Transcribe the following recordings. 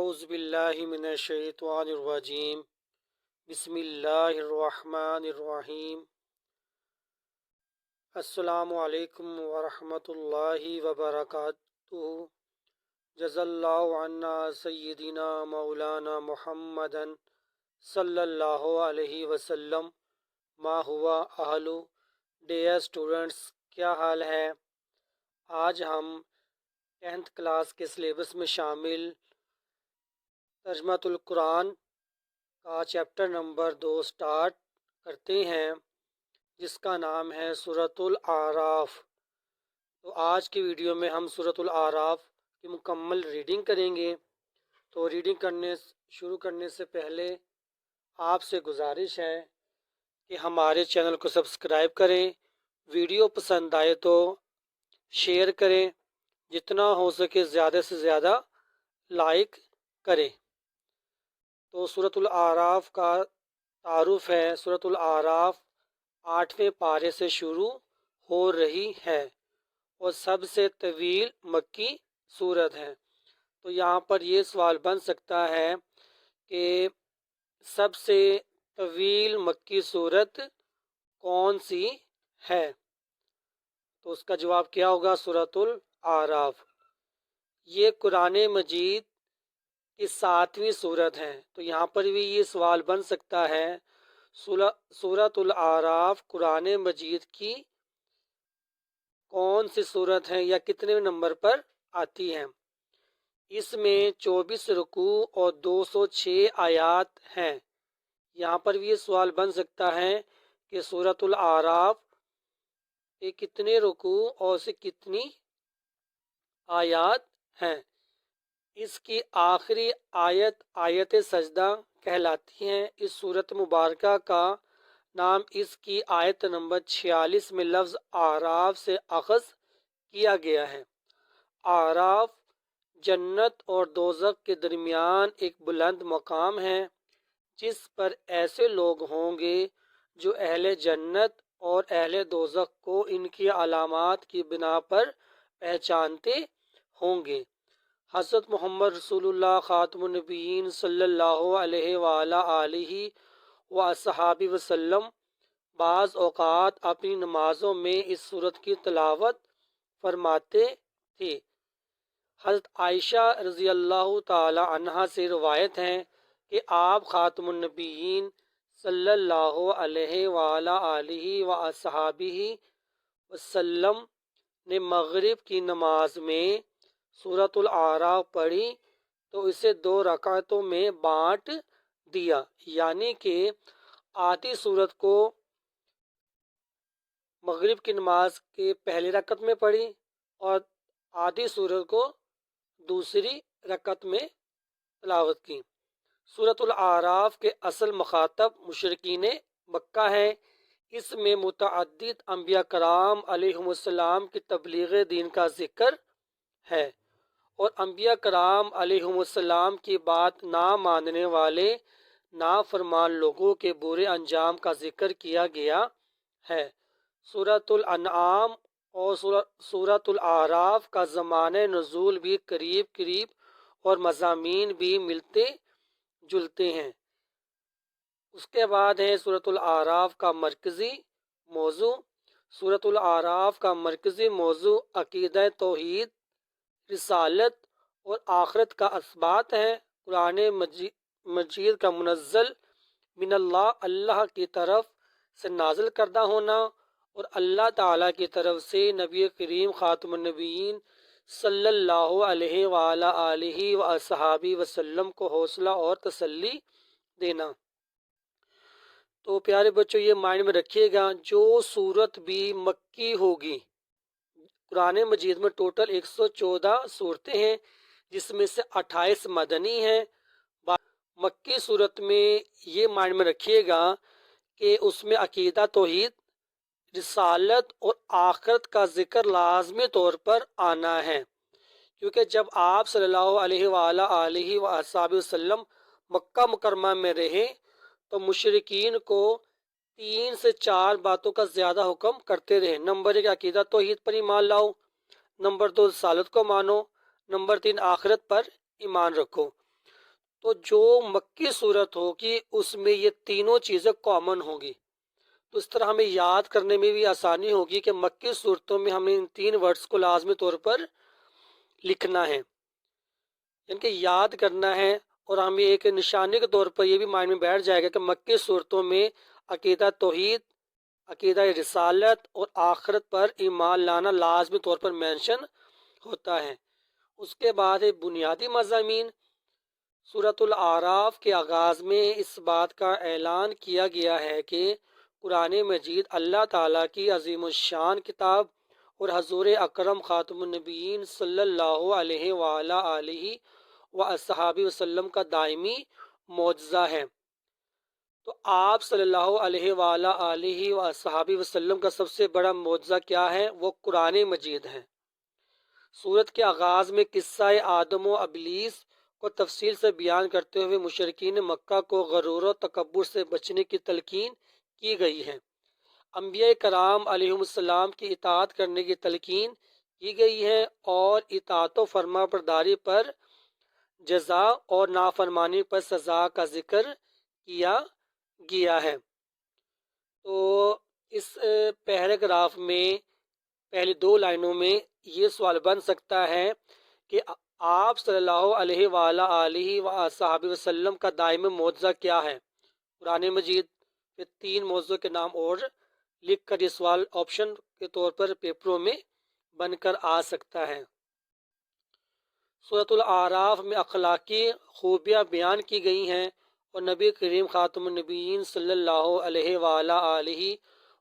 اعوذ باللہ من الشیطان الرجیم بسم اللہ الرحمن الرحیم السلام علیکم ورحمۃ اللہ وبرکاتہ جزا اللہ عنا سیدنا مولانا محمد صلی اللہ علیہ وسلم ما ہوا اہلو۔ ڈیئر اسٹوڈنٹس، کیا حال ہے؟ آج ہم 10th کلاس کے سلیبس میں شامل ترجمۃ القرآن کا چیپٹر نمبر 2 سٹارٹ کرتے ہیں، جس کا نام ہے سورۃ الاعراف۔ تو آج کی ویڈیو میں ہم سورۃ الاعراف کی مکمل ریڈنگ کریں گے۔ تو ریڈنگ شروع کرنے سے پہلے آپ سے گزارش ہے کہ ہمارے چینل کو سبسکرائب کریں، ویڈیو پسند آئے تو شیئر کریں، جتنا ہو سکے زیادہ سے زیادہ لائک کریں۔ تو سورۃ الاعراف کا تعارف ہے۔ سورۃ الاعراف 8ویں پارے سے شروع ہو رہی ہے اور سب سے طویل مکی سورت ہے۔ تو یہاں پر یہ سوال بن سکتا ہے کہ سب سے طویل مکی سورت کون سی ہے؟ تو اس کا جواب کیا ہوگا؟ سورۃ الاعراف۔ یہ قرآن مجید کی 7ویں سورت ہے۔ تو یہاں پر بھی یہ سوال بن سکتا ہے، سورۃ الاعراف قرآن مجید کی کون سی سورت ہے یا کتنے نمبر پر آتی ہے؟ اس میں 24 رکوع اور 206 آیات ہیں۔ یہاں پر بھی یہ سوال بن سکتا ہے کہ سورۃ الاعراف کے کتنے رکوع اور سے کتنی آیات ہیں؟ اس کی آخری آیت سجدہ کہلاتی ہے۔ اس سورت مبارکہ کا نام اس کی آیت نمبر 46 میں لفظ اعراف سے اخذ کیا گیا ہے۔ اعراف جنت اور دوزخ کے درمیان ایک بلند مقام ہے، جس پر ایسے لوگ ہوں گے جو اہل جنت اور اہل دوزخ کو ان کی علامات کی بنا پر پہچانتے ہوں گے۔ حضرت محمد رسول اللہ خاتم النبیین صلی اللہ علیہ وآلہ آلہ وصحبہ وسلم بعض اوقات اپنی نمازوں میں اس سورت کی تلاوت فرماتے تھے۔ حضرت عائشہ رضی اللہ تعالی عنہا سے روایت ہے کہ آپ خاتم النبیین صلی اللہ علیہ وآلہ آلہ وصحبہ وسلم نے مغرب کی نماز میں سورۃ الاعراف پڑھی تو اسے 2 رکعتوں میں بانٹ دیا، یعنی کہ آدھی سورت کو مغرب کی نماز کے پہلی رکعت میں پڑھی اور آدھی سورت کو دوسری رکعت میں تلاوت کی۔ سورۃ الاعراف کے اصل مخاطب مشرکین مکہ ہیں۔ اس میں متعدد انبیاء کرام علیہم السلام کی تبلیغ دین کا ذکر ہے اور انبیاء کرام علیہم السلام کی بات نہ ماننے والے نافرمان لوگوں کے برے انجام کا ذکر کیا گیا ہے۔ سورۃ الانعام اور سورۃ الاعراف کا زمانہ نزول بھی قریب اور مضامین بھی ملتے جلتے ہیں۔ اس کے بعد ہے سورۃ الاعراف کا مرکزی موضوع۔ سورۃ الاعراف کا مرکزی موضوع عقیدہ توحید، رسالت اور آخرت کا اثبات ہے۔ قرآن مجید کا منزل من اللہ کی طرف سے نازل کردہ ہونا اور اللہ تعالیٰ کی طرف سے نبی کریم خاتم النبیین صلی اللہ علیہ وآلہ آلہ وصحبہ وسلم کو حوصلہ اور تسلی دینا۔ تو پیارے بچوں، یہ مائنڈ میں رکھیے گا، جو سورت بھی مکی ہوگی، قرآن مجید میں ٹوٹل 114 صورتیں ہیں، جس میں سے 28 مدنی ہیں۔ مکی صورت میں یہ مائنڈ میں رکھیے گا کہ اس میں عقیدہ توحید، رسالت اور آخرت کا ذکر لازمی طور پر آنا ہے، کیونکہ جب آپ صلی اللہ علیہ وآلہ آلہ وصحبہ وسلم مکہ مکرمہ میں رہے تو مشرکین کو 3 سے 4 باتوں کا زیادہ حکم کرتے رہے۔ نمبر 1 عقیدہ توحید پر ایمان لاؤ، نمبر 2 رسالت کو مانو، نمبر 3 آخرت پر ایمان رکھو۔ تو جو مکی صورت ہوگی اس میں یہ تینوں چیزیں کامن ہوں گی، تو اس طرح ہمیں یاد کرنے میں بھی آسانی ہوگی کہ مکی صورتوں میں ہمیں ان تین ورڈز کو لازمی طور پر لکھنا ہے، یعنی کہ یاد کرنا ہے، اور ہمیں ایک نشانی کے طور پر یہ بھی مائنڈ میں بیٹھ جائے گا کہ مکی صورتوں میں عقیدہ توحید، عقیدہ رسالت اور آخرت پر ایمان لانا لازمی طور پر مینشن ہوتا ہے۔ اس کے بعد ہے بنیادی مضامین۔ سورۃ الاعراف کے آغاز میں اس بات کا اعلان کیا گیا ہے کہ قرآن مجید اللہ تعالیٰ کی عظیم الشان کتاب اور حضور اکرم خاتم النبیین صلی اللہ علیہ وآلہ آلہ وصحابہ وسلم کا دائمی معجزہ ہے۔ تو آپ صلی اللہ علیہ وآلہ آلہ وصحابہ وسلم کا سب سے بڑا معجزہ کیا ہے؟ وہ قرآن مجید ہے۔ سورت کے آغاز میں قصہ آدم و ابلیس کو تفصیل سے بیان کرتے ہوئے مشرکین مکہ کو غرور و تکبر سے بچنے کی تلقین کی گئی ہے۔ انبیاء کرام علیہم السلام کی اطاعت کرنے کی تلقین کی گئی ہے، اور اطاعت و فرما برداری پر جزا اور نافرمانی پر سزا کا ذکر کیا گیا ہے۔ تو اس پیراگراف میں پہلی دو لائنوں میں یہ سوال بن سکتا ہے کہ آپ صلی اللہ علیہ وآلہ آلہ وصحابہ وسلم کا دائمی معجزہ کیا ہے؟ قرآن مجید۔ پھر تین موضوع کے نام اور لکھ کر یہ سوال آپشن کے طور پر پیپروں میں بن کر آ سکتا ہے۔ سورۃ الاعراف میں اخلاقی خوبیاں بیان کی گئی ہیں، اور نبی کریم خاتم النبیین صلی اللہ علیہ وآلہ آلہ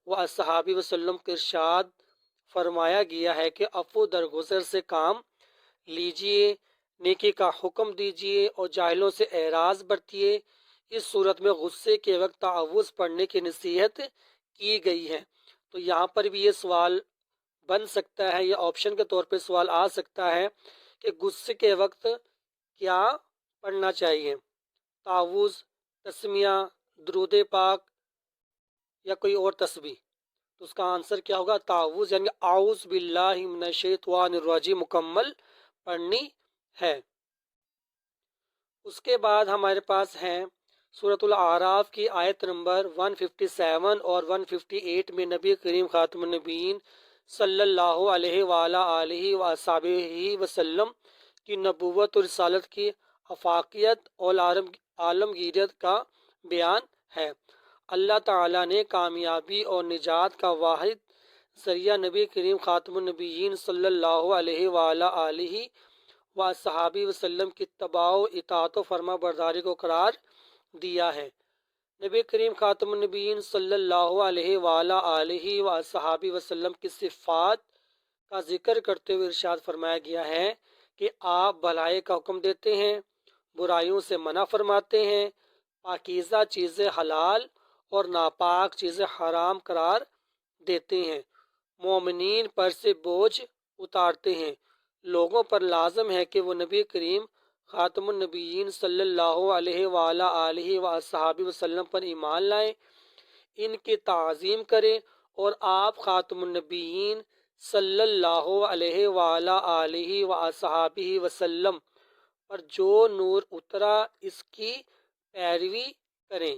وصحابہ وسلم کا ارشاد فرمایا گیا ہے کہ عفو درگزر سے کام لیجئے، نیکی کا حکم دیجئے اور جاہلوں سے اعراض برتیے۔ اس صورت میں غصے کے وقت تعوذ پڑھنے کی نصیحت کی گئی ہے۔ تو یہاں پر بھی یہ سوال بن سکتا ہے، یہ آپشن کے طور پہ سوال آ سکتا ہے کہ غصے کے وقت کیا پڑھنا چاہیے، تعوذ، تسمیہ، درود پاک یا کوئی اور تسبیح؟ تو اس کا آنسر کیا ہوگا؟ تعوذ، یعنی اعوذ باللہ من الشیطان الرجیم مکمل پڑھنی ہے۔ اس کے بعد ہمارے پاس ہیں سورۃ الاعراف کی آیت نمبر 157 اور 158 میں نبی کریم خاتم النبیین صلی اللہ علیہ وآلہ آلہ وصحبہ وسلم کی نبوت اور رسالت کی افاقیت اور عالمگیریت کا بیان ہے۔ اللہ تعالیٰ نے کامیابی اور نجات کا واحد ذریعہ نبی کریم خاتم النبیین صلی اللہ علیہ وآلہ آلہ وصحبہ وسلم کی اتباع و اطاعت و فرما برداری کو قرار دیا ہے۔ نبی کریم خاتم النبیین صلی اللہ علیہ وآلہ آلہ وصحبہ وسلم کی صفات کا ذکر کرتے ہوئے ارشاد فرمایا گیا ہے کہ آپ بھلائی کا حکم دیتے ہیں، برائیوں سے منع فرماتے ہیں، پاکیزہ چیزیں حلال اور ناپاک چیزیں حرام قرار دیتے ہیں، مومنین پر سے بوجھ اتارتے ہیں۔ لوگوں پر لازم ہے کہ وہ نبی کریم خاتم النبیین صلی اللہ علیہ وآلہ آلہ وصحبہ وسلم پر ایمان لائیں، ان کی تعظیم کریں، اور آپ خاتم النبیین صلی اللہ علیہ وآلہ آلہ وصحبہ وسلم پر جو نور اترا اس کی پیروی کریں۔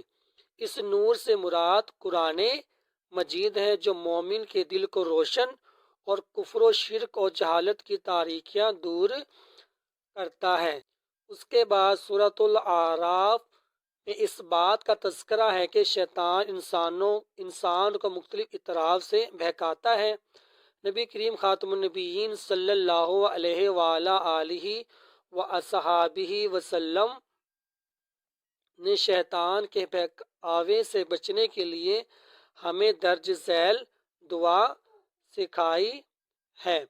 اس نور سے مراد قرآن مجید ہے، جو مومن کے دل کو روشن اور کفر و شرک اور جہالت کی تاریکیاں دور کرتا ہے۔ اس کے بعد سورۃ الاعراف میں اس بات کا تذکرہ ہے کہ شیطان انسان کو مختلف اطراف سے بہکاتا ہے۔ نبی کریم خاتم النبیین صلی اللہ علیہ وآلہ آلہ وصحبہ وسلم نے شیطان کے بہکاوے سے بچنے کے لیے ہمیں درج ذیل دعا سکھائی ہے۔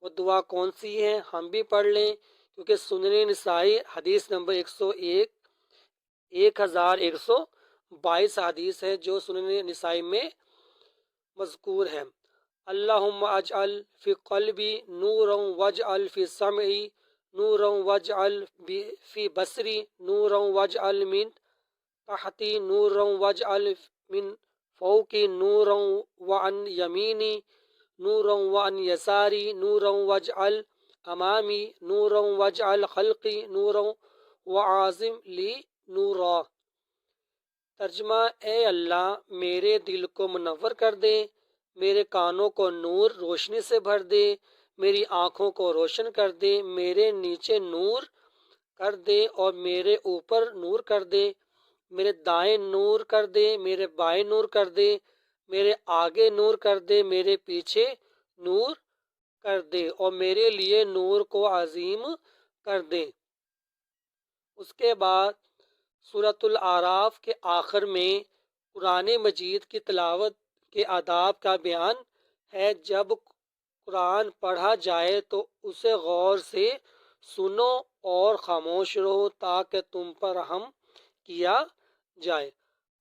وہ دعا کون سی ہے؟ ہم بھی پڑھ لیں، کیونکہ سنن نسائی حدیث نمبر 1122 حدیث ہے جو سنن نسائی میں مذکور ہے۔ اللہم اجعل فی قلبی نورا واجعل فی سمعی نورا واجعل فی بصری نورا واجعل من تحتی نورا واجعل من فوقی نورا وعن یمینی نورا وعن یساری نورا واجعل امامی نورا واجعل خلقی نورا وعازم لی نورا۔ ترجمہ: اے اللہ میرے دل کو منور کر دے، میرے کانوں کو نور روشنی سے بھر دے، میری آنکھوں کو روشن کر دے، میرے نیچے نور کر دے اور میرے اوپر نور کر دے، میرے دائیں نور کر دے، میرے بائیں نور کر دے، میرے آگے نور کر دے، میرے پیچھے نور کر دے اور میرے لیے نور کو عظیم کر دے۔ اس کے بعد سورۃ الاعراف کے آخر میں قرآن مجید کی تلاوت کے آداب کا بیان ہے۔ جب قرآن پڑھا جائے تو اسے غور سے سنو اور خاموش رہو تاکہ تم پر رحم کیا جائے۔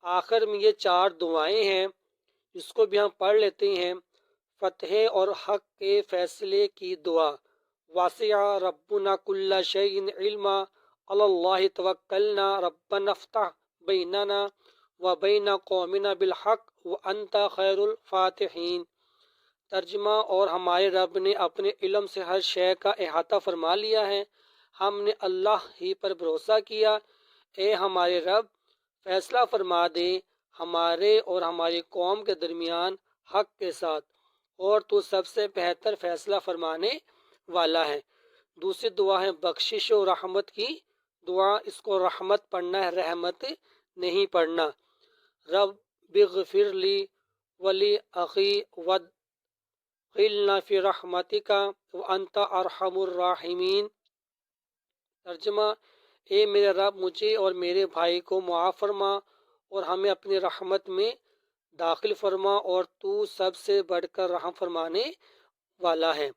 آخر میں یہ 4 دعائیں ہیں، اس کو بھی ہم پڑھ لیتے ہیں۔ فتح اور حق کے فیصلے کی دعا۔ واسع ربنا کل شیء علما، علی اللہ توکلنا، ربنا افتح بیننا وبین قومنا بالحق وانت خیر الفاتحین۔ ترجمہ: اور ہمارے رب نے اپنے علم سے ہر شے کا احاطہ فرما لیا ہے، ہم نے اللہ ہی پر بھروسہ کیا۔ اے ہمارے رب، فیصلہ فرما دے ہمارے اور ہماری قوم کے درمیان حق کے ساتھ، اور تو سب سے بہتر فیصلہ فرمانے والا ہے۔ دوسری دعا ہے بخشش و رحمت کی دعا۔ اس کو رحمت پڑھنا ہے، رحمت نہیں پڑھنا۔ رب اغفر لی ولی اخی وادخلنا فی رحمتک وانت ارحم الراحمین۔ ترجمہ: اے میرے رب، مجھے اور میرے بھائی کو معاف فرما اور ہمیں اپنی رحمت میں داخل فرما، اور تو سب سے بڑھ کر رحم فرمانے والا ہے۔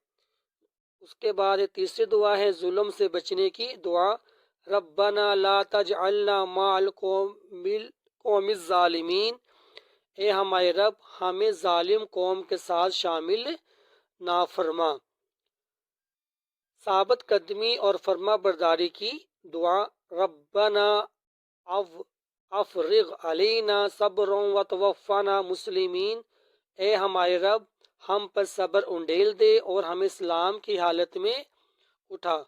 اس کے بعد تیسری دعا ہے ظلم سے بچنے کی دعا۔ ربنا لا تجعلنا مع القوم الظالمین۔ اے ہمارے رب، ہمیں ظالم قوم کے ساتھ شامل نہ فرما۔ ثابت قدمی اور فرما برداری کی دعا۔ ربنا افرغ علینا صبرا وتوفنا مسلمین۔ اے ہمارے رب، ہم پر صبر انڈیل دے اور ہم اسلام کی حالت میں اٹھا۔